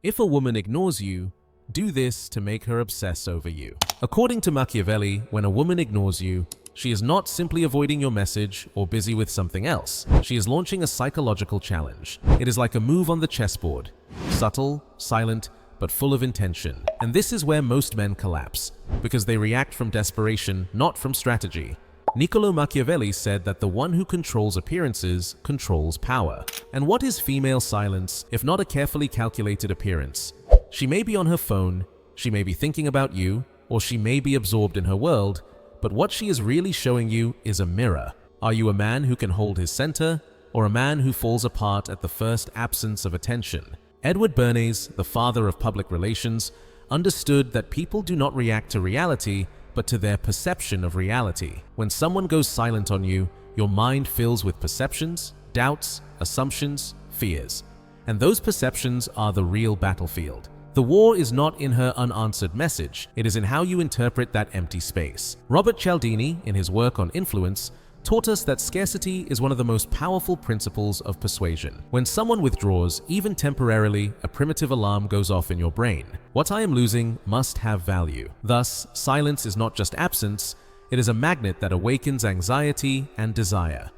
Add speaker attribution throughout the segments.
Speaker 1: If a woman ignores you, do this to make her obsess over you. According to Machiavelli, when a woman ignores you, she is not simply avoiding your message or busy with something else. She is launching a psychological challenge. It is like a move on the chessboard. Subtle, silent, but full of intention. And this is where most men collapse, because they react from desperation, not from strategy. Niccolo Machiavelli said that the one who controls appearances controls power. And what is female silence if not a carefully calculated appearance? She may be on her phone, she may be thinking about you, or she may be absorbed in her world, but what she is really showing you is a mirror. Are you a man who can hold his center, or a man who falls apart at the first absence of attention? Edward Bernays, the father of public relations, understood that people do not react to reality, but to their perception of reality. When someone goes silent on you, your mind fills with perceptions, doubts, assumptions, fears. And those perceptions are the real battlefield. The war is not in her unanswered message, it is in how you interpret that empty space. Robert Cialdini, in his work on influence, taught us that scarcity is one of the most powerful principles of persuasion. When someone withdraws, even temporarily, a primitive alarm goes off in your brain. What I am losing must have value. Thus, silence is not just absence, it is a magnet that awakens anxiety and desire.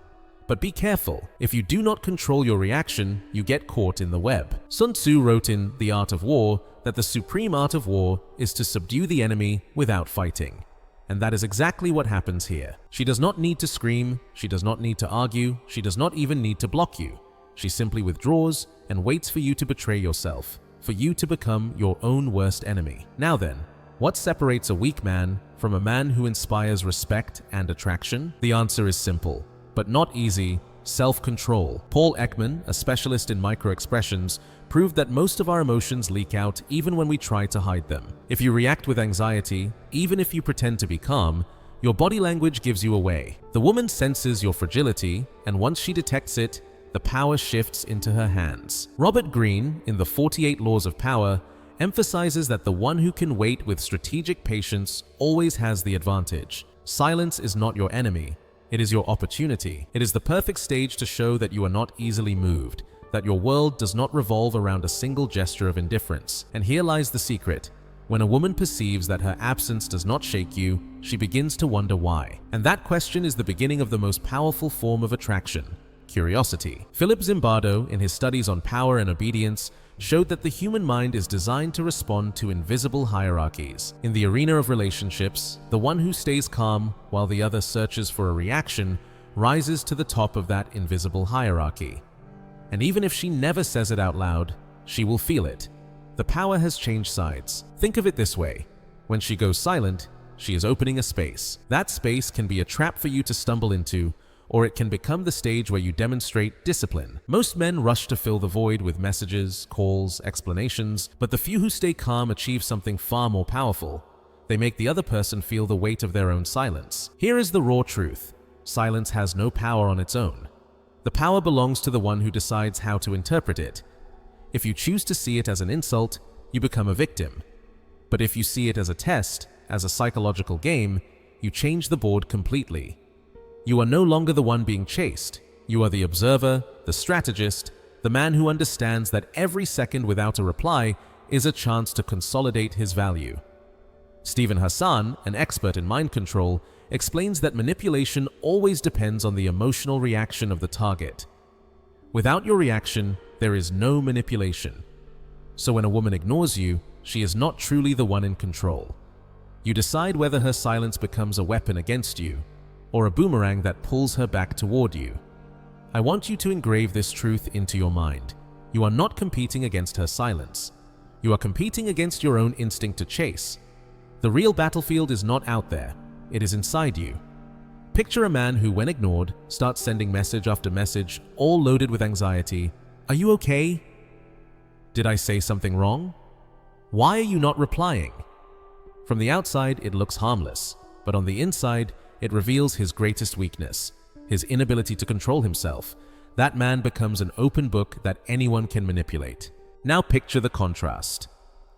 Speaker 1: But be careful, if you do not control your reaction, you get caught in the web. Sun Tzu wrote in The Art of War that the supreme art of war is to subdue the enemy without fighting. And that is exactly what happens here. She does not need to scream, she does not need to argue, she does not even need to block you. She simply withdraws and waits for you to betray yourself, for you to become your own worst enemy. Now then, what separates a weak man from a man who inspires respect and attraction? The answer is simple, but not easy: self-control. Paul Ekman, a specialist in micro-expressions, proved that most of our emotions leak out even when we try to hide them. If you react with anxiety, even if you pretend to be calm, your body language gives you away. The woman senses your fragility, and once she detects it, the power shifts into her hands. Robert Greene, in the 48 Laws of Power, emphasizes that the one who can wait with strategic patience always has the advantage. Silence is not your enemy. It is your opportunity. It is the perfect stage to show that you are not easily moved, that your world does not revolve around a single gesture of indifference. And here lies the secret. When a woman perceives that her absence does not shake you, she begins to wonder why. And that question is the beginning of the most powerful form of attraction: curiosity. Philip Zimbardo, in his studies on power and obedience, showed that the human mind is designed to respond to invisible hierarchies. In the arena of relationships, the one who stays calm while the other searches for a reaction rises to the top of that invisible hierarchy. And even if she never says it out loud, she will feel it. The power has changed sides. Think of it this way: when she goes silent, she is opening a space. That space can be a trap for you to stumble into, or it can become the stage where you demonstrate discipline. Most men rush to fill the void with messages, calls, explanations, but the few who stay calm achieve something far more powerful. They make the other person feel the weight of their own silence. Here is the raw truth: silence has no power on its own. The power belongs to the one who decides how to interpret it. If you choose to see it as an insult, you become a victim. But if you see it as a test, as a psychological game, you change the board completely. You are no longer the one being chased. You are the observer, the strategist, the man who understands that every second without a reply is a chance to consolidate his value. Stephen Hassan, an expert in mind control, explains that manipulation always depends on the emotional reaction of the target. Without your reaction, there is no manipulation. So when a woman ignores you, she is not truly the one in control. You decide whether her silence becomes a weapon against you, or a boomerang that pulls her back toward you. I want you to engrave this truth into your mind. You are not competing against her silence. You are competing against your own instinct to chase. The real battlefield is not out there. It is inside you. Picture a man who, when ignored, starts sending message after message, all loaded with anxiety. Are you okay? Did I say something wrong? Why are you not replying? From the outside, it looks harmless, but on the inside, it reveals his greatest weakness, his inability to control himself. That man becomes an open book that anyone can manipulate. Now picture the contrast.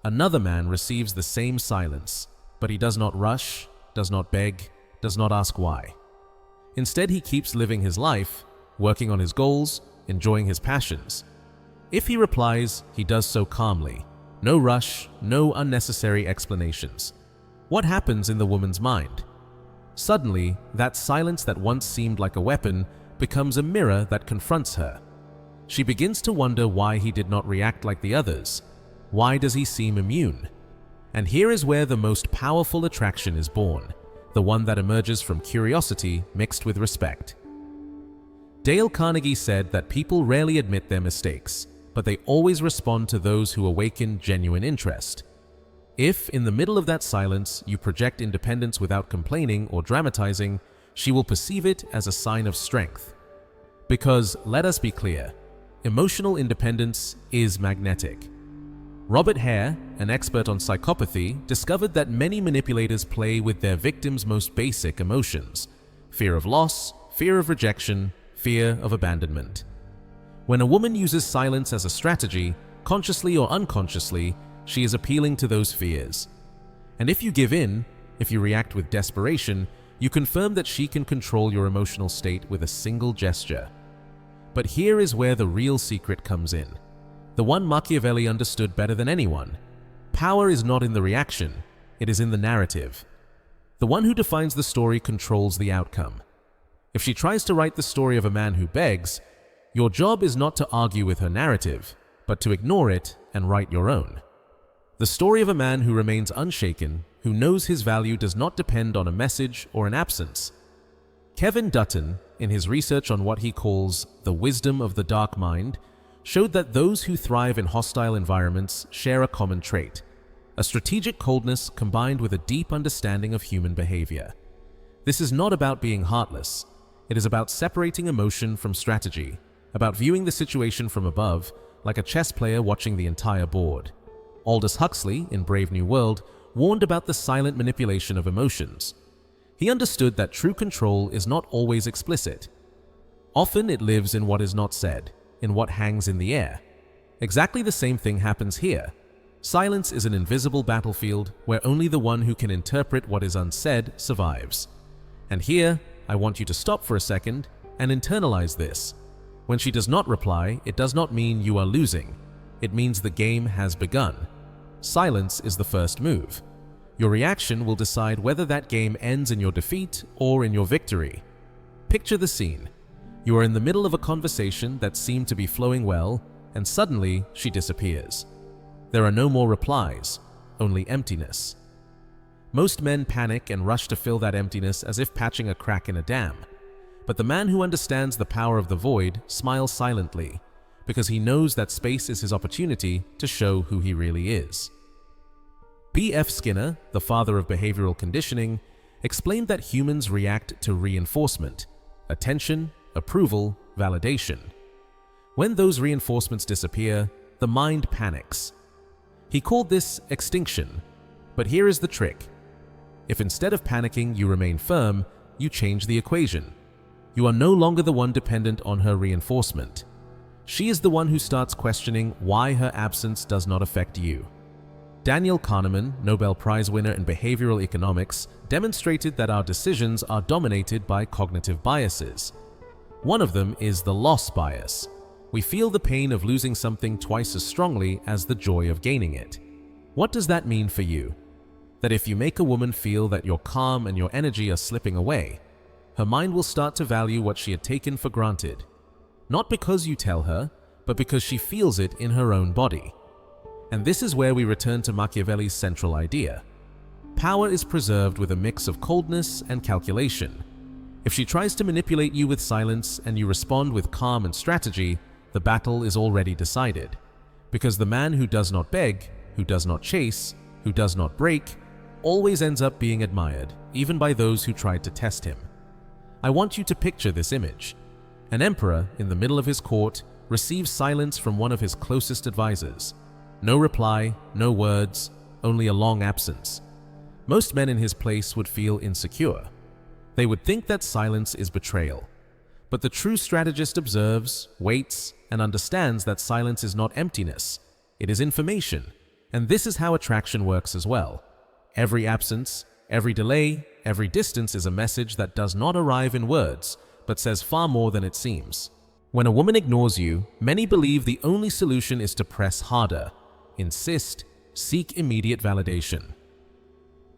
Speaker 1: Another man receives the same silence, but he does not rush, does not beg, does not ask why. Instead, he keeps living his life, working on his goals, enjoying his passions. If he replies, he does so calmly, No rush, no unnecessary explanations. What happens in the woman's mind? Suddenly, that silence that once seemed like a weapon becomes a mirror that confronts her. She begins to wonder why he did not react like the others. Why does he seem immune? And here is where the most powerful attraction is born, the one that emerges from curiosity mixed with respect. Dale Carnegie said that people rarely admit their mistakes, but they always respond to those who awaken genuine interest. If, in the middle of that silence, you project independence without complaining or dramatizing, she will perceive it as a sign of strength. Because, let us be clear, emotional independence is magnetic. Robert Hare, an expert on psychopathy, discovered that many manipulators play with their victims' most basic emotions: fear of loss, fear of rejection, fear of abandonment. When a woman uses silence as a strategy, consciously or unconsciously, she is appealing to those fears. And if you give in, if you react with desperation, you confirm that she can control your emotional state with a single gesture. But here is where the real secret comes in. The one Machiavelli understood better than anyone. Power is not in the reaction, it is in the narrative. The one who defines the story controls the outcome. If she tries to write the story of a man who begs, your job is not to argue with her narrative, but to ignore it and write your own. The story of a man who remains unshaken, who knows his value does not depend on a message or an absence. Kevin Dutton, in his research on what he calls the wisdom of the dark mind, showed that those who thrive in hostile environments share a common trait: a strategic coldness combined with a deep understanding of human behavior. This is not about being heartless. It is about separating emotion from strategy, about viewing the situation from above, like a chess player watching the entire board. Aldous Huxley, in Brave New World, warned about the silent manipulation of emotions. He understood that true control is not always explicit. Often it lives in what is not said, in what hangs in the air. Exactly the same thing happens here. Silence is an invisible battlefield where only the one who can interpret what is unsaid survives. And here, I want you to stop for a second and internalize this. When she does not reply, it does not mean you are losing. It means the game has begun. Silence is the first move. Your reaction will decide whether that game ends in your defeat or in your victory. Picture the scene. You are in the middle of a conversation that seemed to be flowing well, and suddenly she disappears. There are no more replies, only emptiness. Most men panic and rush to fill that emptiness as if patching a crack in a dam. But the man who understands the power of the void smiles silently, because he knows that space is his opportunity to show who he really is. B.F. Skinner, the father of behavioral conditioning, explained that humans react to reinforcement: attention, approval, validation. When those reinforcements disappear, the mind panics. He called this extinction. But here is the trick. If instead of panicking you remain firm, you change the equation. You are no longer the one dependent on her reinforcement. She is the one who starts questioning why her absence does not affect you. Daniel Kahneman, Nobel Prize winner in behavioral economics, demonstrated that our decisions are dominated by cognitive biases. One of them is the loss bias. We feel the pain of losing something twice as strongly as the joy of gaining it. What does that mean for you? That if you make a woman feel that your calm and your energy are slipping away, her mind will start to value what she had taken for granted. Not because you tell her, but because she feels it in her own body. And this is where we return to Machiavelli's central idea. Power is preserved with a mix of coldness and calculation. If she tries to manipulate you with silence and you respond with calm and strategy, the battle is already decided. Because the man who does not beg, who does not chase, who does not break, always ends up being admired, even by those who tried to test him. I want you to picture this image. An emperor, in the middle of his court, receives silence from one of his closest advisors. No reply, no words, only a long absence. Most men in his place would feel insecure. They would think that silence is betrayal. But the true strategist observes, waits, and understands that silence is not emptiness. It is information. And this is how attraction works as well. Every absence, every delay, every distance is a message that does not arrive in words, but says far more than it seems. When a woman ignores you, many believe the only solution is to press harder, insist, seek immediate validation.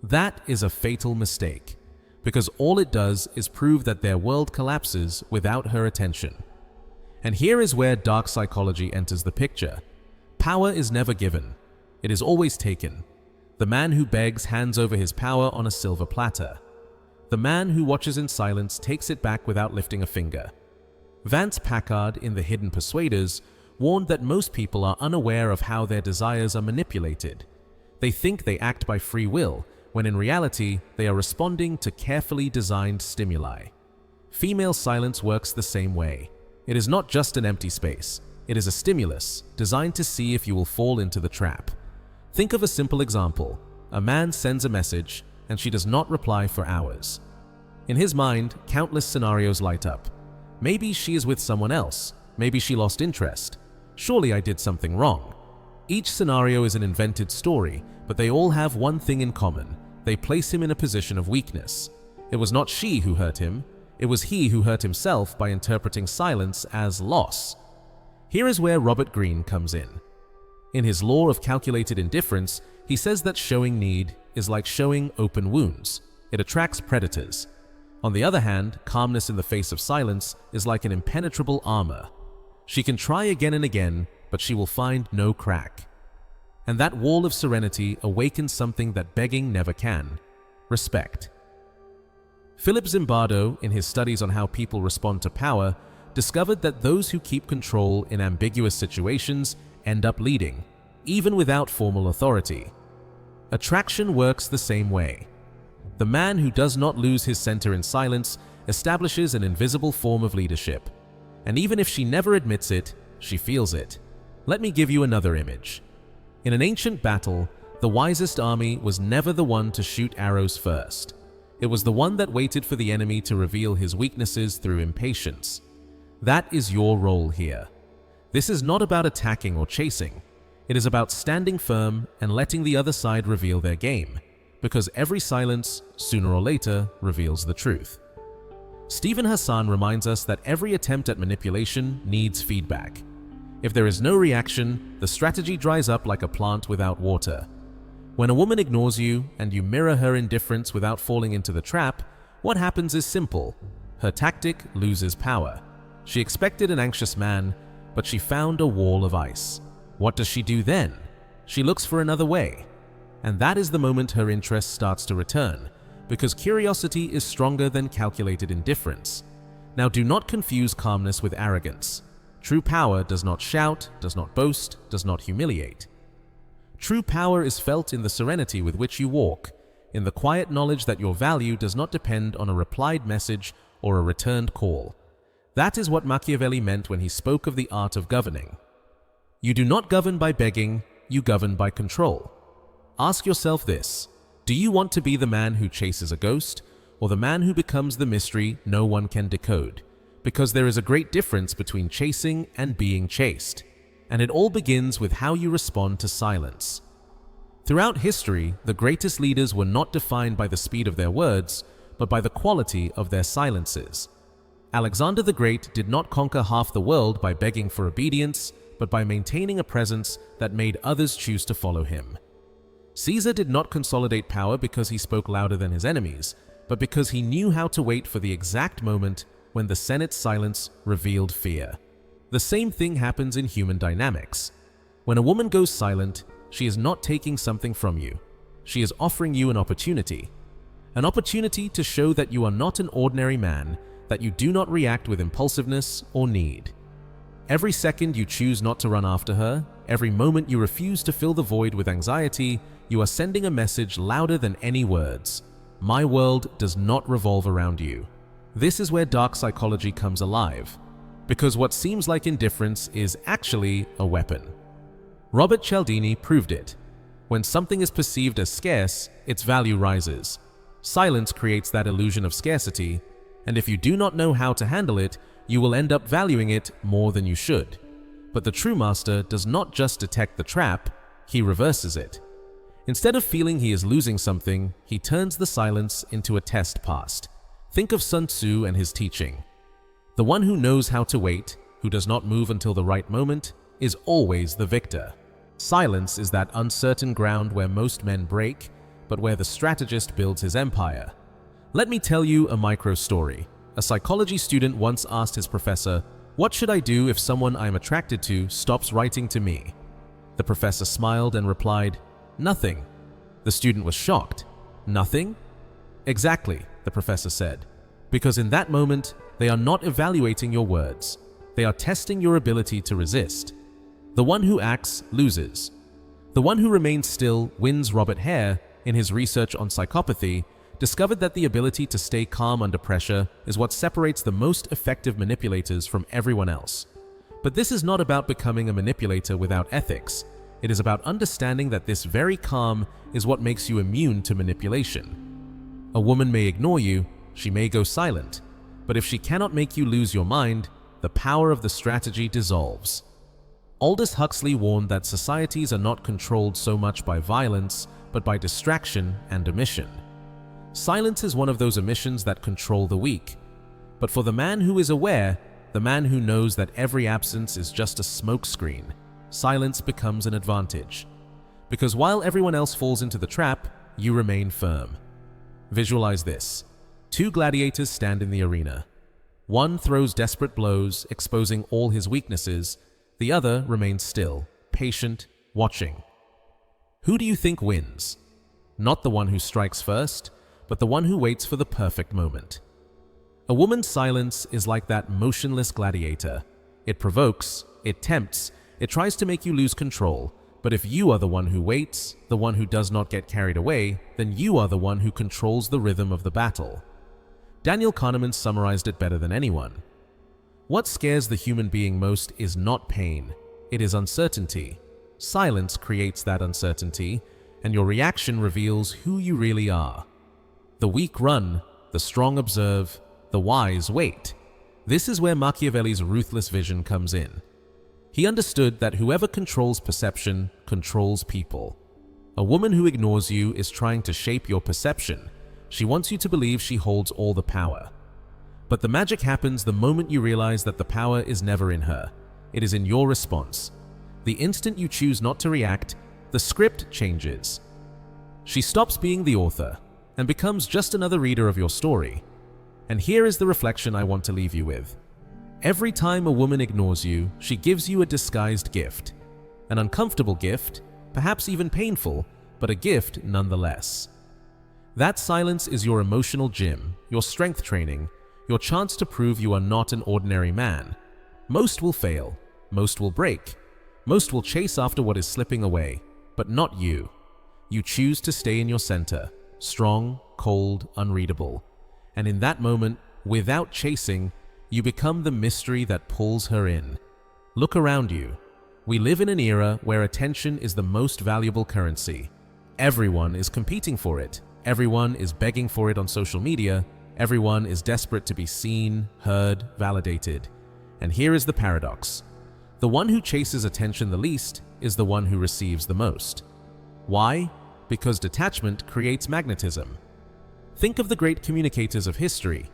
Speaker 1: That is a fatal mistake, because all it does is prove that their world collapses without her attention. And here is where dark psychology enters the picture. Power is never given. It is always taken. The man who begs hands over his power on a silver platter. The man who watches in silence takes it back without lifting a finger. Vance Packard in The Hidden Persuaders warned that most people are unaware of how their desires are manipulated. They think they act by free will, when in reality they are responding to carefully designed stimuli. Female silence works the same way. It is not just an empty space. It is a stimulus designed to see if you will fall into the trap. Think of a simple example. A man sends a message and she does not reply for hours. In his mind, countless scenarios light up. Maybe she is with someone else. Maybe she lost interest. Surely I did something wrong. Each scenario is an invented story, but they all have one thing in common. They place him in a position of weakness. It was not she who hurt him. It was he who hurt himself by interpreting silence as loss. Here is where Robert Greene comes in. In his Law of Calculated Indifference, he says that showing need is like showing open wounds. It attracts predators. On the other hand, calmness in the face of silence is like an impenetrable armor. She can try again and again, but she will find no crack. And that wall of serenity awakens something that begging never can: respect. Philip Zimbardo, in his studies on how people respond to power, discovered that those who keep control in ambiguous situations end up leading, even without formal authority. Attraction works the same way. The man who does not lose his center in silence establishes an invisible form of leadership. And even if she never admits it, she feels it. Let me give you another image. In an ancient battle, the wisest army was never the one to shoot arrows first. It was the one that waited for the enemy to reveal his weaknesses through impatience. That is your role here. This is not about attacking or chasing. It is about standing firm and letting the other side reveal their game, because every silence, sooner or later, reveals the truth. Stephen Hassan reminds us that every attempt at manipulation needs feedback. If there is no reaction, the strategy dries up like a plant without water. When a woman ignores you and you mirror her indifference without falling into the trap, what happens is simple. Her tactic loses power. She expected an anxious man, but she found a wall of ice. What does she do then? She looks for another way. And that is the moment her interest starts to return, because curiosity is stronger than calculated indifference. Now do not confuse calmness with arrogance. True power does not shout, does not boast, does not humiliate. True power is felt in the serenity with which you walk, in the quiet knowledge that your value does not depend on a replied message or a returned call. That is what Machiavelli meant when he spoke of the art of governing. You do not govern by begging, you govern by control. Ask yourself this: do you want to be the man who chases a ghost, or the man who becomes the mystery no one can decode? Because there is a great difference between chasing and being chased, and it all begins with how you respond to silence. Throughout history, the greatest leaders were not defined by the speed of their words, but by the quality of their silences. Alexander the Great did not conquer half the world by begging for obedience, but by maintaining a presence that made others choose to follow him. Caesar did not consolidate power because he spoke louder than his enemies, but because he knew how to wait for the exact moment when the Senate's silence revealed fear. The same thing happens in human dynamics. When a woman goes silent, she is not taking something from you. She is offering you an opportunity. An opportunity to show that you are not an ordinary man, that you do not react with impulsiveness or need. Every second you choose not to run after her, every moment you refuse to fill the void with anxiety, you are sending a message louder than any words. My world does not revolve around you. This is where dark psychology comes alive, because what seems like indifference is actually a weapon. Robert Cialdini proved it. When something is perceived as scarce, its value rises. Silence creates that illusion of scarcity, and if you do not know how to handle it, you will end up valuing it more than you should. But the true master does not just detect the trap, he reverses it. Instead of feeling he is losing something, he turns the silence into a test passed. Think of Sun Tzu and his teaching. The one who knows how to wait, who does not move until the right moment, is always the victor. Silence is that uncertain ground where most men break, but where the strategist builds his empire. Let me tell you a micro story. A psychology student once asked his professor, "What should I do if someone I'm attracted to stops writing to me?" The professor smiled and replied, "Nothing." The student was shocked. "Nothing?" "Exactly," the professor said, "because in that moment, they are not evaluating your words. They are testing your ability to resist. The one who acts loses. The one who remains still wins." Robert Hare, in his research on psychopathy, discovered that the ability to stay calm under pressure is what separates the most effective manipulators from everyone else. But this is not about becoming a manipulator without ethics. It is about understanding that this very calm is what makes you immune to manipulation. A woman may ignore you, she may go silent, but if she cannot make you lose your mind, the power of the strategy dissolves. Aldous Huxley warned that societies are not controlled so much by violence, but by distraction and omission. Silence is one of those omissions that control the weak. But for the man who is aware, the man who knows that every absence is just a smokescreen, silence becomes an advantage. Because while everyone else falls into the trap, you remain firm. Visualize this. Two gladiators stand in the arena. One throws desperate blows, exposing all his weaknesses. The other remains still, patient, watching. Who do you think wins? Not the one who strikes first, but the one who waits for the perfect moment. A woman's silence is like that motionless gladiator. It provokes, it tempts, it tries to make you lose control. But if you are the one who waits, the one who does not get carried away, then you are the one who controls the rhythm of the battle. Daniel Kahneman summarized it better than anyone. What scares the human being most is not pain, it is uncertainty. Silence creates that uncertainty, and your reaction reveals who you really are. The weak run, the strong observe, the wise wait. This is where Machiavelli's ruthless vision comes in. He understood that whoever controls perception controls people. A woman who ignores you is trying to shape your perception. She wants you to believe she holds all the power. But the magic happens the moment you realize that the power is never in her. It is in your response. The instant you choose not to react, the script changes. She stops being the author and becomes just another reader of your story. And here is the reflection I want to leave you with. Every time a woman ignores you, she gives you a disguised gift. An uncomfortable gift, perhaps even painful, but a gift nonetheless. That silence is your emotional gym, your strength training, your chance to prove you are not an ordinary man. Most will fail, most will break, most will chase after what is slipping away, but not you. You choose to stay in your center, strong, cold, unreadable. And in that moment, without chasing, you become the mystery that pulls her in. Look around you. We live in an era where attention is the most valuable currency. Everyone is competing for it. Everyone is begging for it on social media. Everyone is desperate to be seen, heard, validated. And here is the paradox. The one who chases attention the least is the one who receives the most. Why? Because detachment creates magnetism. Think of the great communicators of history.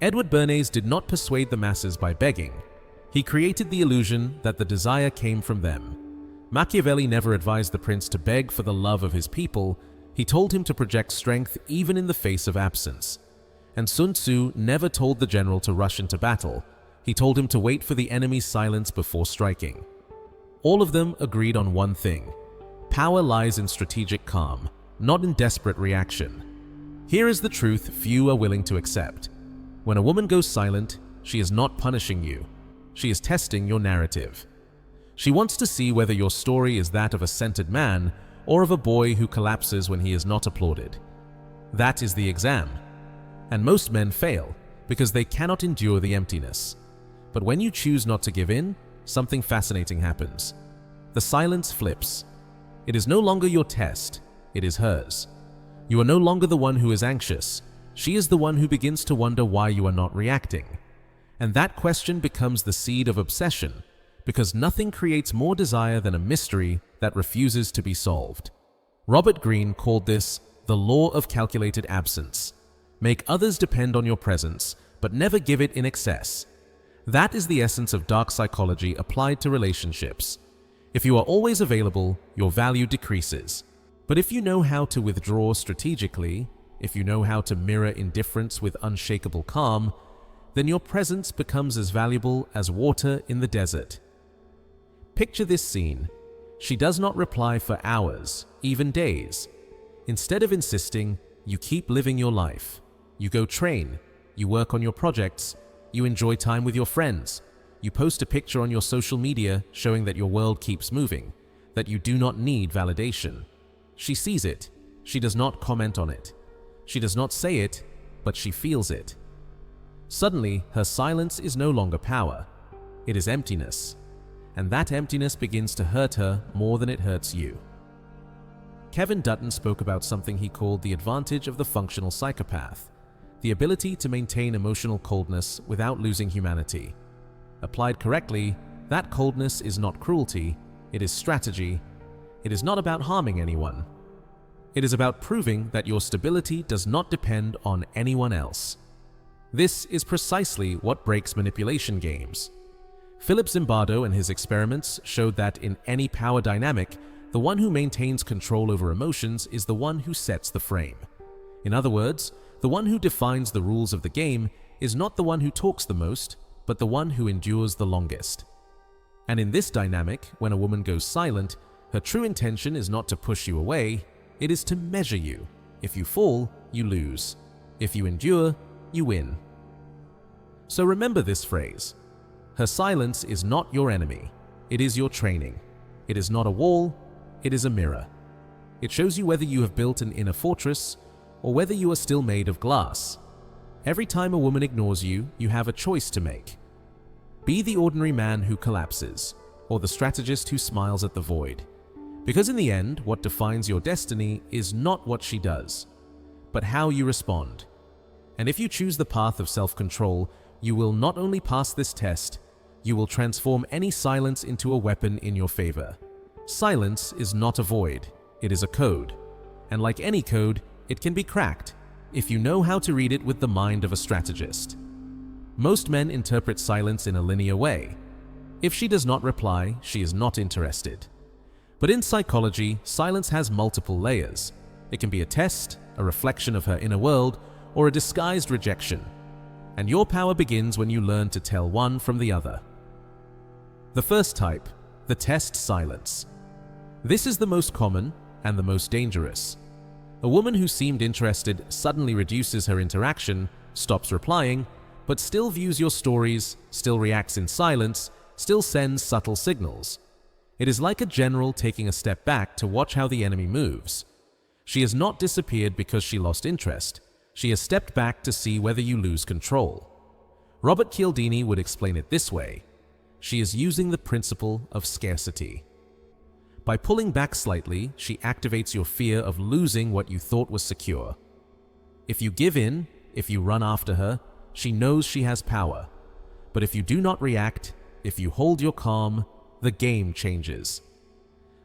Speaker 1: Edward Bernays did not persuade the masses by begging. He created the illusion that the desire came from them. Machiavelli never advised the prince to beg for the love of his people. He told him to project strength even in the face of absence. And Sun Tzu never told the general to rush into battle. He told him to wait for the enemy's silence before striking. All of them agreed on one thing. Power lies in strategic calm, not in desperate reaction. Here is the truth few are willing to accept. When a woman goes silent, she is not punishing you. She is testing your narrative. She wants to see whether your story is that of a centered man or of a boy who collapses when he is not applauded. That is the exam. And most men fail because they cannot endure the emptiness. But when you choose not to give in, something fascinating happens. The silence flips. It is no longer your test, it is hers. You are no longer the one who is anxious. She is the one who begins to wonder why you are not reacting. And that question becomes the seed of obsession, because nothing creates more desire than a mystery that refuses to be solved. Robert Greene called this the law of calculated absence. Make others depend on your presence, but never give it in excess. That is the essence of dark psychology applied to relationships. If you are always available, your value decreases. But if you know how to withdraw strategically, if you know how to mirror indifference with unshakable calm, then your presence becomes as valuable as water in the desert. Picture this scene. She does not reply for hours, even days. Instead of insisting, you keep living your life. You go train, you work on your projects, you enjoy time with your friends. You post a picture on your social media showing that your world keeps moving, that you do not need validation. She sees it. She does not comment on it. She does not say it, but she feels it. Suddenly, her silence is no longer power. It is emptiness. And that emptiness begins to hurt her more than it hurts you. Kevin Dutton spoke about something he called the advantage of the functional psychopath, the ability to maintain emotional coldness without losing humanity. Applied correctly, that coldness is not cruelty, it is strategy. It is not about harming anyone. It is about proving that your stability does not depend on anyone else. This is precisely what breaks manipulation games. Philip Zimbardo and his experiments showed that in any power dynamic, the one who maintains control over emotions is the one who sets the frame. In other words, the one who defines the rules of the game is not the one who talks the most, but the one who endures the longest. And in this dynamic, when a woman goes silent, her true intention is not to push you away, it is to measure you. If you fall, you lose. If you endure, you win. So remember this phrase. Her silence is not your enemy. It is your training. It is not a wall, it is a mirror. It shows you whether you have built an inner fortress or whether you are still made of glass. Every time a woman ignores you, you have a choice to make. Be the ordinary man who collapses, or the strategist who smiles at the void. Because in the end, what defines your destiny is not what she does, but how you respond. And if you choose the path of self-control, you will not only pass this test, you will transform any silence into a weapon in your favor. Silence is not a void, it is a code. And like any code, it can be cracked if you know how to read it with the mind of a strategist. Most men interpret silence in a linear way. If she does not reply, she is not interested. But in psychology, silence has multiple layers. It can be a test, a reflection of her inner world, or a disguised rejection. And your power begins when you learn to tell one from the other. The first type, the test silence. This is the most common and the most dangerous. A woman who seemed interested suddenly reduces her interaction, stops replying, but still views your stories, still reacts in silence, still sends subtle signals. It is like a general taking a step back to watch how the enemy moves. She has not disappeared because she lost interest. She has stepped back to see whether you lose control. Robert Cialdini would explain it this way. She is using the principle of scarcity. By pulling back slightly, she activates your fear of losing what you thought was secure. If you give in, if you run after her, she knows she has power. But if you do not react, if you hold your calm, the game changes.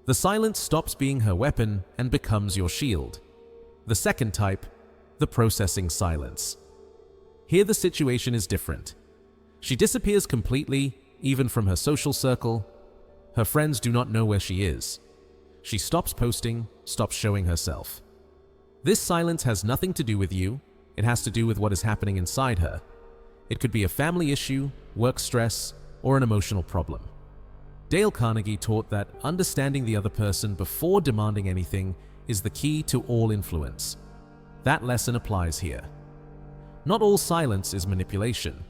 Speaker 1: The silence stops being her weapon and becomes your shield. The second type, the processing silence. Here the situation is different. She disappears completely, even from her social circle. Her friends do not know where she is. She stops posting, stops showing herself. This silence has nothing to do with you. It has to do with what is happening inside her. It could be a family issue, work stress, or an emotional problem. Dale Carnegie taught that understanding the other person before demanding anything is the key to all influence. That lesson applies here. Not all silence is manipulation.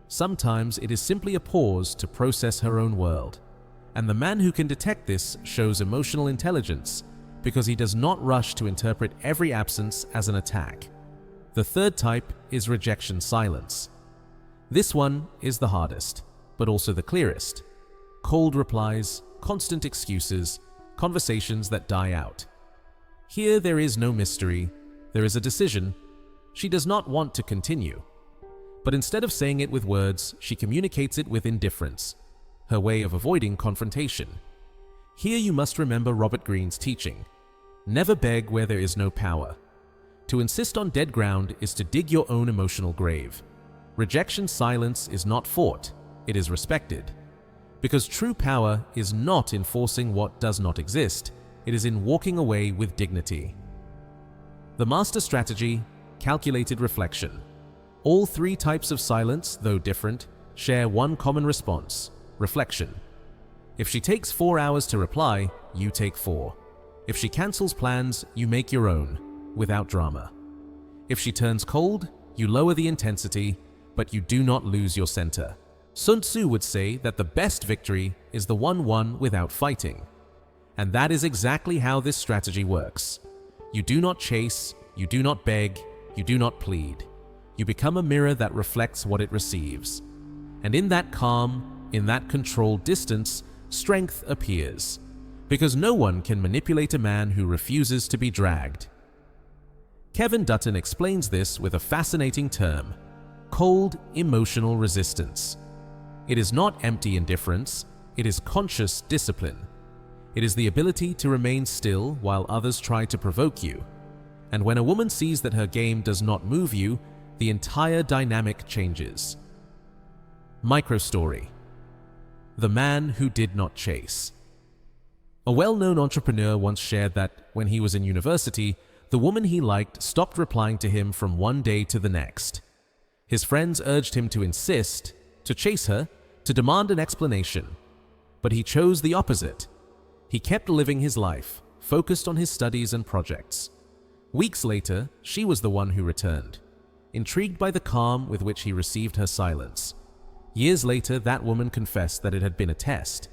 Speaker 1: Sometimes it is simply a pause to process her own world. And the man who can detect this shows emotional intelligence because he does not rush to interpret every absence as an attack. The third type is rejection silence. This one is the hardest, but also the clearest. Cold replies, constant excuses, conversations that die out. Here there is no mystery, there is a decision. She does not want to continue. But instead of saying it with words, she communicates it with indifference, her way of avoiding confrontation. Here you must remember Robert Greene's teaching. Never beg where there is no power. To insist on dead ground is to dig your own emotional grave. Rejection silence is not fought, it is respected. Because true power is not in forcing what does not exist, it is in walking away with dignity. The master strategy, calculated reflection. All three types of silence, though different, share one common response: reflection. If she takes 4 hours to reply, you take 4. If she cancels plans, you make your own, without drama. If she turns cold, you lower the intensity, but you do not lose your center. Sun Tzu would say that the best victory is the one won without fighting. And that is exactly how this strategy works. You do not chase, you do not beg, you do not plead. You become a mirror that reflects what it receives. And in that calm, in that controlled distance, strength appears. Because no one can manipulate a man who refuses to be dragged. Kevin Dutton explains this with a fascinating term: cold emotional resistance. It is not empty indifference, it is conscious discipline. It is the ability to remain still while others try to provoke you. And when a woman sees that her game does not move you, the entire dynamic changes. Microstory. The man who did not chase. A well-known entrepreneur once shared that when he was in university, the woman he liked stopped replying to him from one day to the next. His friends urged him to insist, to chase her, to demand an explanation. But he chose the opposite. He kept living his life, focused on his studies and projects. Weeks later, she was the one who returned, intrigued by the calm with which he received her silence. Years later, that woman confessed that it had been a test.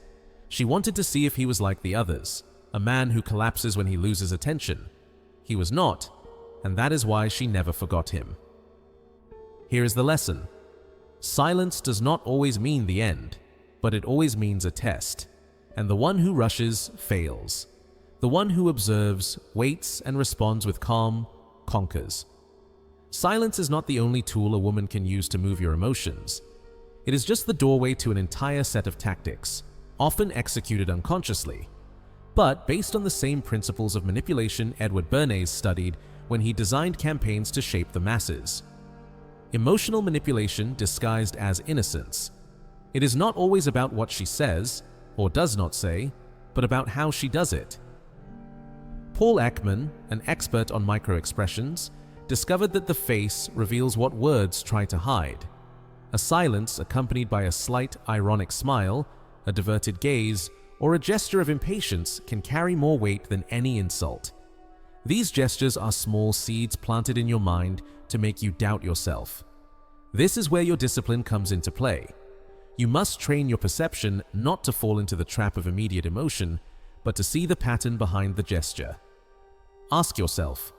Speaker 1: She wanted to see if he was like the others, a man who collapses when he loses attention. He was not, and that is why she never forgot him. Here is the lesson. Silence does not always mean the end, but it always means a test. And the one who rushes fails. The one who observes, waits, and responds with calm conquers. Silence is not the only tool a woman can use to move your emotions. It is just the doorway to an entire set of tactics, often executed unconsciously, but based on the same principles of manipulation Edward Bernays studied when he designed campaigns to shape the masses. Emotional manipulation disguised as innocence. It is not always about what she says, or does not say, but about how she does it. Paul Ekman, an expert on microexpressions, discovered that the face reveals what words try to hide. A silence accompanied by a slight ironic smile, a diverted gaze, or a gesture of impatience can carry more weight than any insult. These gestures are small seeds planted in your mind to make you doubt yourself. This is where your discipline comes into play. You must train your perception not to fall into the trap of immediate emotion, but to see the pattern behind the gesture. Ask yourself,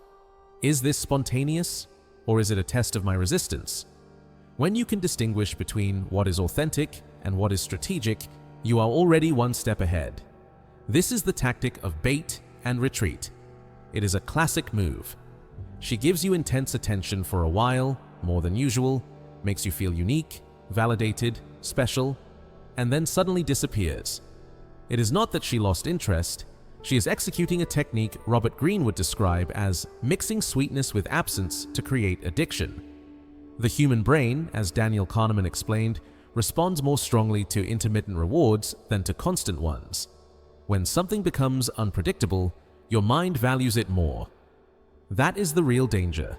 Speaker 1: is this spontaneous, or is it a test of my resistance? When you can distinguish between what is authentic and what is strategic, you are already one step ahead. This is the tactic of bait and retreat. It is a classic move. She gives you intense attention for a while, more than usual, makes you feel unique, validated, special, and then suddenly disappears. It is not that she lost interest. She is executing a technique Robert Greene would describe as mixing sweetness with absence to create addiction. The human brain, as Daniel Kahneman explained, responds more strongly to intermittent rewards than to constant ones. When something becomes unpredictable, your mind values it more. That is the real danger.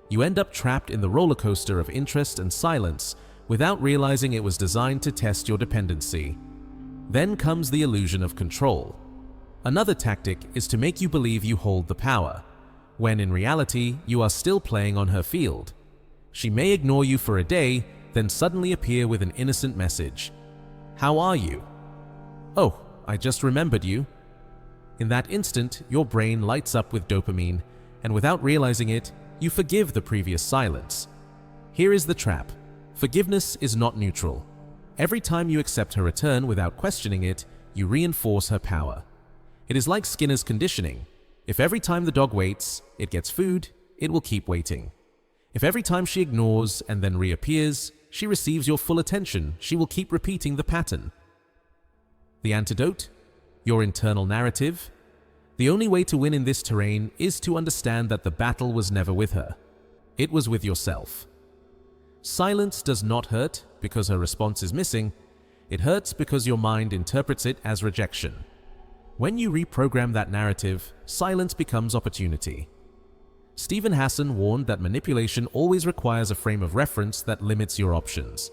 Speaker 1: You end up trapped in the roller coaster of interest and silence without realizing it was designed to test your dependency. Then comes the illusion of control. Another tactic is to make you believe you hold the power, when in reality you are still playing on her field. She may ignore you for a day, then suddenly appear with an innocent message. How are you? Oh, I just remembered you. In that instant, your brain lights up with dopamine, and without realizing it, you forgive the previous silence. Here is the trap. Forgiveness is not neutral. Every time you accept her return without questioning it, you reinforce her power. It is like Skinner's conditioning. If every time the dog waits, it gets food, it will keep waiting. If every time she ignores and then reappears, she receives your full attention, she will keep repeating the pattern. The antidote? Your internal narrative? The only way to win in this terrain is to understand that the battle was never with her. It was with yourself. Silence does not hurt because her response is missing. It hurts because your mind interprets it as rejection. When you reprogram that narrative, silence becomes opportunity. Stephen Hassan warned that manipulation always requires a frame of reference that limits your options.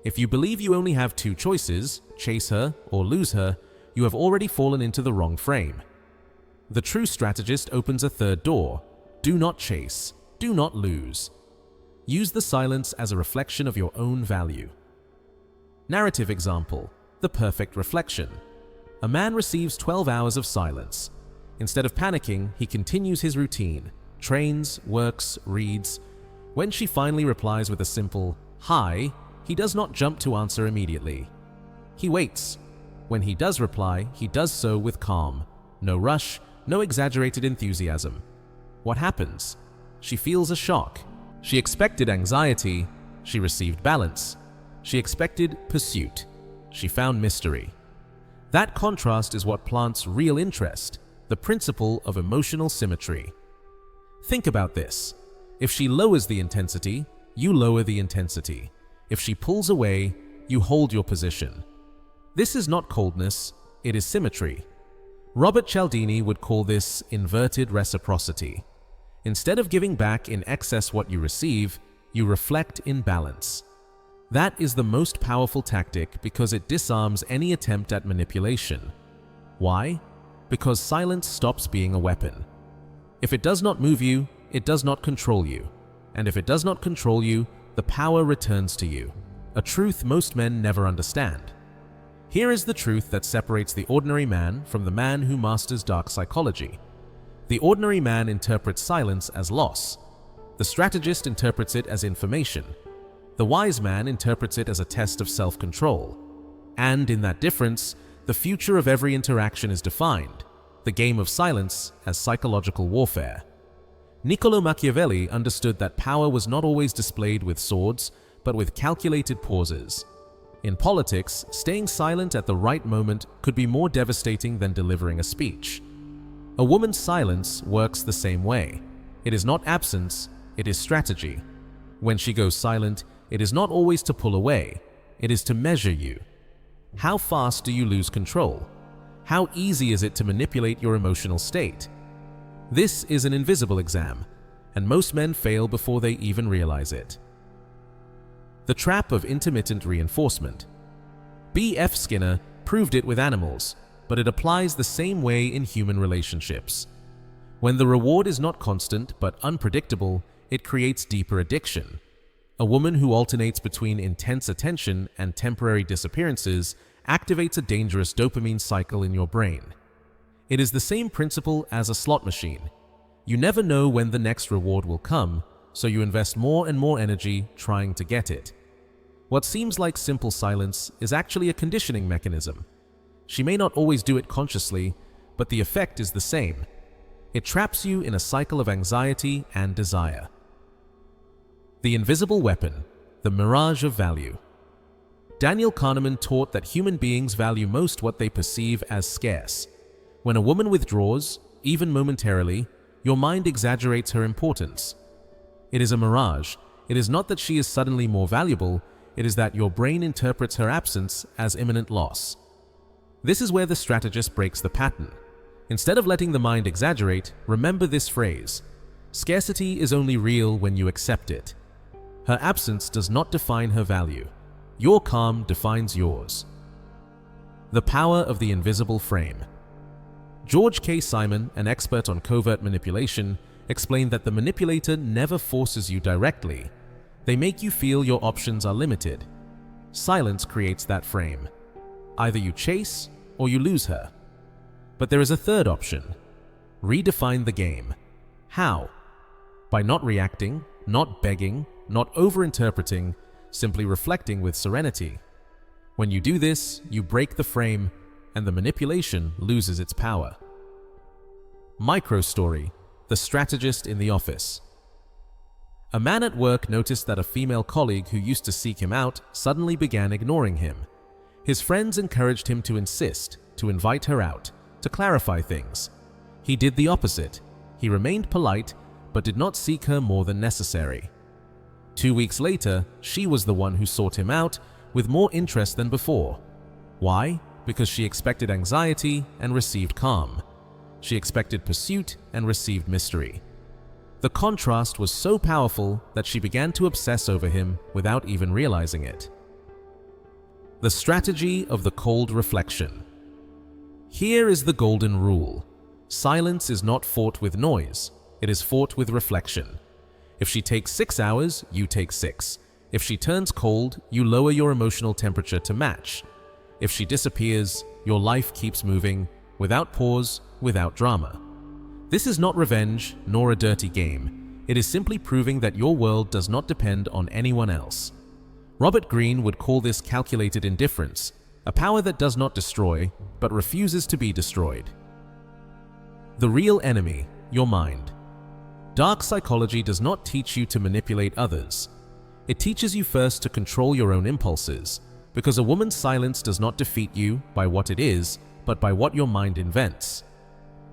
Speaker 1: If you believe you only have two choices, chase her or lose her, you have already fallen into the wrong frame. The true strategist opens a third door. Do not chase. Do not lose. Use the silence as a reflection of your own value. Narrative example: the perfect reflection. A man receives 12 hours of silence. Instead of panicking, he continues his routine, trains, works, reads. When she finally replies with a simple "hi," he does not jump to answer immediately. He waits. When he does reply, he does so with calm. No rush, no exaggerated enthusiasm. What happens? She feels a shock. She expected anxiety. She received balance. She expected pursuit. She found mystery. That contrast is what plants real interest, the principle of emotional symmetry. Think about this. If she lowers the intensity, you lower the intensity. If she pulls away, you hold your position. This is not coldness, it is symmetry. Robert Cialdini would call this inverted reciprocity. Instead of giving back in excess what you receive, you reflect in balance. That is the most powerful tactic because it disarms any attempt at manipulation. Why? Because silence stops being a weapon. If it does not move you, it does not control you. And if it does not control you, the power returns to you. A truth most men never understand. Here is the truth that separates the ordinary man from the man who masters dark psychology. The ordinary man interprets silence as loss. The strategist interprets it as information. The wise man interprets it as a test of self-control. And in that difference, the future of every interaction is defined, the game of silence as psychological warfare. Niccolo Machiavelli understood that power was not always displayed with swords, but with calculated pauses. In politics, staying silent at the right moment could be more devastating than delivering a speech. A woman's silence works the same way. It is not absence, it is strategy. When she goes silent, it is not always to pull away, it is to measure you. How fast do you lose control? How easy is it to manipulate your emotional state? This is an invisible exam, and most men fail before they even realize it. The trap of intermittent reinforcement. B.F. Skinner proved it with animals, but it applies the same way in human relationships. When the reward is not constant but unpredictable, it creates deeper addiction. A woman who alternates between intense attention and temporary disappearances activates a dangerous dopamine cycle in your brain. It is the same principle as a slot machine. You never know when the next reward will come, so you invest more and more energy trying to get it. What seems like simple silence is actually a conditioning mechanism. She may not always do it consciously, but the effect is the same. It traps you in a cycle of anxiety and desire. The invisible weapon, the mirage of value. Daniel Kahneman taught that human beings value most what they perceive as scarce. When a woman withdraws, even momentarily, your mind exaggerates her importance. It is a mirage. It is not that she is suddenly more valuable, it is that your brain interprets her absence as imminent loss. This is where the strategist breaks the pattern. Instead of letting the mind exaggerate, remember this phrase: scarcity is only real when you accept it. Her absence does not define her value. Your calm defines yours. The power of the invisible frame. George K. Simon, an expert on covert manipulation, explained that the manipulator never forces you directly. They make you feel your options are limited. Silence creates that frame. Either you chase or you lose her. But there is a third option. Redefine the game. How? By not reacting, not begging, not overinterpreting, simply reflecting with serenity. When you do this, you break the frame, and the manipulation loses its power. Micro-story: the strategist in the office. A man at work noticed that a female colleague who used to seek him out suddenly began ignoring him. His friends encouraged him to insist, to invite her out, to clarify things. He did the opposite. He remained polite, but did not seek her more than necessary. 2 weeks later, she was the one who sought him out with more interest than before. Why? Because she expected anxiety and received calm. She expected pursuit and received mystery. The contrast was so powerful that she began to obsess over him without even realizing it. The strategy of the cold reflection. Here is the golden rule. Silence is not fought with noise, it is fought with reflection. If she takes 6 hours, you take 6. If she turns cold, you lower your emotional temperature to match. If she disappears, your life keeps moving, without pause, without drama. This is not revenge, nor a dirty game. It is simply proving that your world does not depend on anyone else. Robert Greene would call this calculated indifference, a power that does not destroy, but refuses to be destroyed. The real enemy, your mind. Dark psychology does not teach you to manipulate others. It teaches you first to control your own impulses, because a woman's silence does not defeat you by what it is, but by what your mind invents.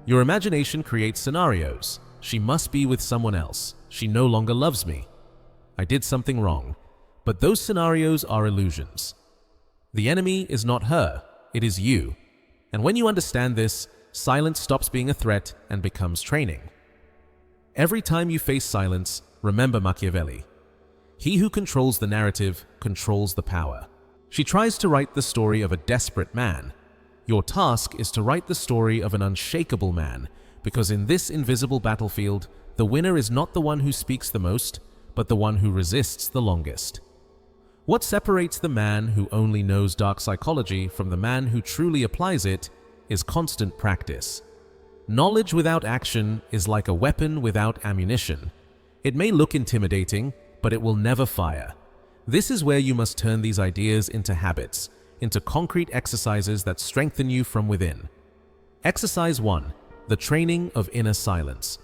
Speaker 1: Your imagination creates scenarios. She must be with someone else. She no longer loves me. I did something wrong. But those scenarios are illusions. The enemy is not her, it is you. And when you understand this, silence stops being a threat and becomes training. Every time you face silence, remember Machiavelli. He who controls the narrative controls the power. She tries to write the story of a desperate man. Your task is to write the story of an unshakable man, because in this invisible battlefield, the winner is not the one who speaks the most, but the one who resists the longest. What separates the man who only knows dark psychology from the man who truly applies it is constant practice. Knowledge without action is like a weapon without ammunition. It may look intimidating, but it will never fire. This is where you must turn these ideas into habits, into concrete exercises that strengthen you from within. Exercise 1. The training of inner silence.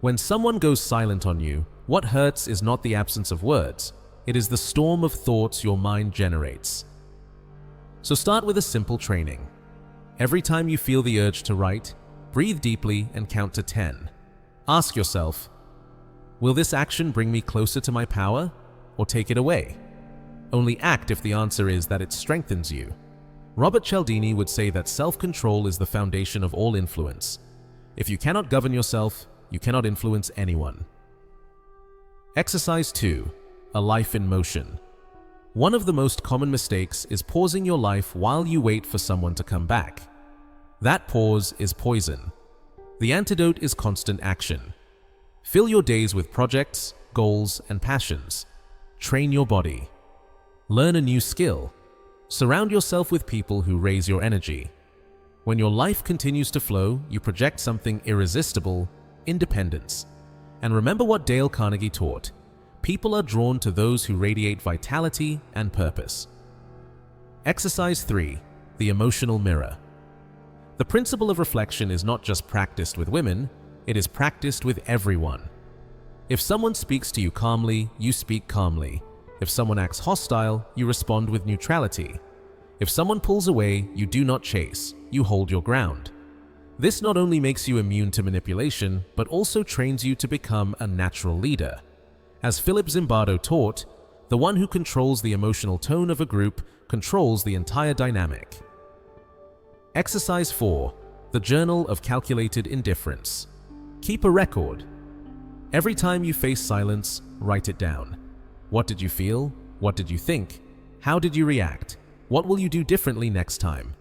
Speaker 1: When someone goes silent on you, what hurts is not the absence of words, it is the storm of thoughts your mind generates. So start with a simple training. Every time you feel the urge to write, breathe deeply and count to 10. Ask yourself, will this action bring me closer to my power or take it away? Only act if the answer is that it strengthens you. Robert Cialdini would say that self-control is the foundation of all influence. If you cannot govern yourself, you cannot influence anyone. Exercise 2. A life in motion. One of the most common mistakes is pausing your life while you wait for someone to come back. That pause is poison. The antidote is constant action. Fill your days with projects, goals, and passions. Train your body. Learn a new skill. Surround yourself with people who raise your energy. When your life continues to flow, you project something irresistible: independence. And remember what Dale Carnegie taught: people are drawn to those who radiate vitality and purpose. Exercise 3. The emotional mirror. The principle of reflection is not just practiced with women, it is practiced with everyone. If someone speaks to you calmly, you speak calmly. If someone acts hostile, you respond with neutrality. If someone pulls away, you do not chase, you hold your ground. This not only makes you immune to manipulation, but also trains you to become a natural leader. As Philip Zimbardo taught, the one who controls the emotional tone of a group controls the entire dynamic. Exercise 4. The Journal of Calculated Indifference. Keep a record. Every time you face silence, write it down. What did you feel? What did you think? How did you react? What will you do differently next time?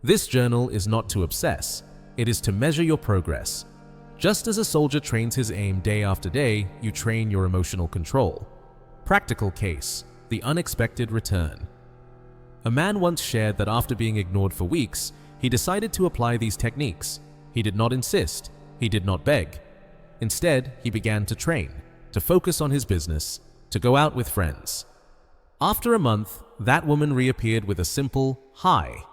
Speaker 1: This journal is not to obsess, it is to measure your progress. Just as a soldier trains his aim day after day, you train your emotional control. Practical case: the unexpected return. A man once shared that after being ignored for weeks, he decided to apply these techniques. He did not insist, he did not beg. Instead, he began to train, to focus on his business, to go out with friends. After a month, that woman reappeared with a simple "hi."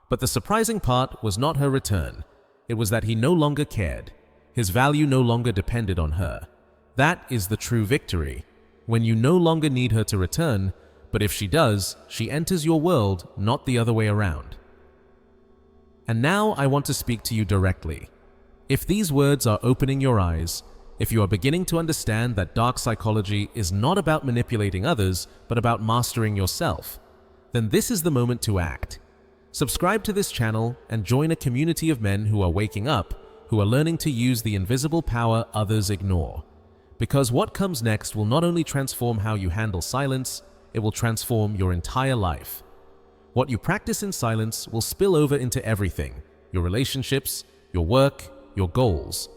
Speaker 1: But the surprising part was not her return. It was that he no longer cared. His value no longer depended on her. That is the true victory, when you no longer need her to return, but if she does, she enters your world, not the other way around. And now I want to speak to you directly. If these words are opening your eyes, if you are beginning to understand that dark psychology is not about manipulating others, but about mastering yourself, then this is the moment to act. Subscribe to this channel and join a community of men who are waking up, who are learning to use the invisible power others ignore. Because what comes next will not only transform how you handle silence, it will transform your entire life. What you practice in silence will spill over into everything: your relationships, your work, your goals.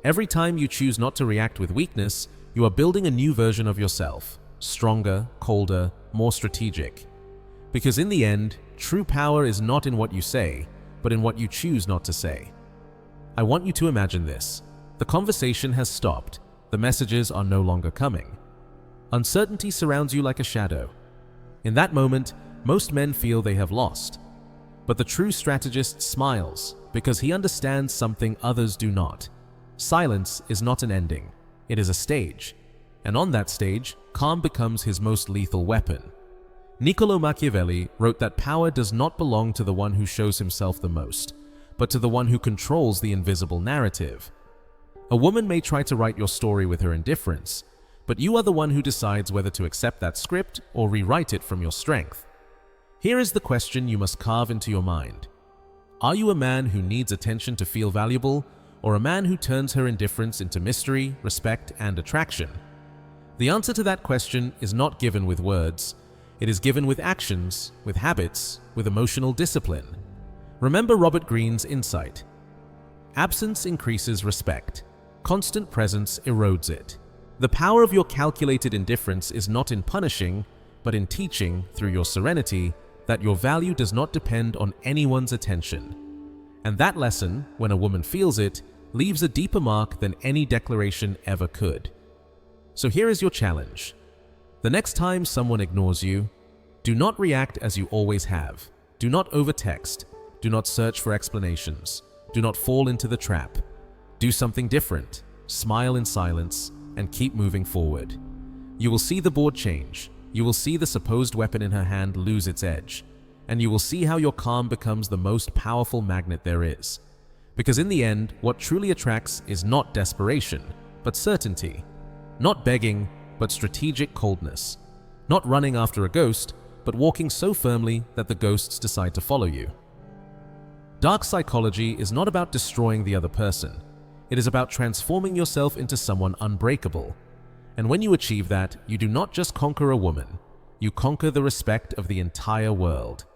Speaker 1: Every time you choose not to react with weakness, you are building a new version of yourself, stronger, colder, more strategic. Because in the end, true power is not in what you say, but in what you choose not to say. I want you to imagine this. The conversation has stopped. The messages are no longer coming. Uncertainty surrounds you like a shadow. In that moment, most men feel they have lost. But the true strategist smiles because he understands something others do not. Silence is not an ending. It is a stage. And on that stage, calm becomes his most lethal weapon. Niccolo Machiavelli wrote that power does not belong to the one who shows himself the most, but to the one who controls the invisible narrative. A woman may try to write your story with her indifference, but you are the one who decides whether to accept that script or rewrite it from your strength. Here is the question you must carve into your mind. Are you a man who needs attention to feel valuable, or a man who turns her indifference into mystery, respect, and attraction? The answer to that question is not given with words. It is given with actions, with habits, with emotional discipline. Remember Robert Greene's insight. Absence increases respect. Constant presence erodes it. The power of your calculated indifference is not in punishing, but in teaching, through your serenity, that your value does not depend on anyone's attention. And that lesson, when a woman feels it, leaves a deeper mark than any declaration ever could. So here is your challenge. The next time someone ignores you, do not react as you always have. Do not overtext. Do not search for explanations. Do not fall into the trap. Do something different. Smile in silence and keep moving forward. You will see the board change. You will see the supposed weapon in her hand lose its edge. And you will see how your calm becomes the most powerful magnet there is. Because in the end, what truly attracts is not desperation, but certainty. Not begging, but strategic coldness. Not running after a ghost, but walking so firmly that the ghosts decide to follow you. Dark psychology is not about destroying the other person. It is about transforming yourself into someone unbreakable. And when you achieve that, you do not just conquer a woman, you conquer the respect of the entire world.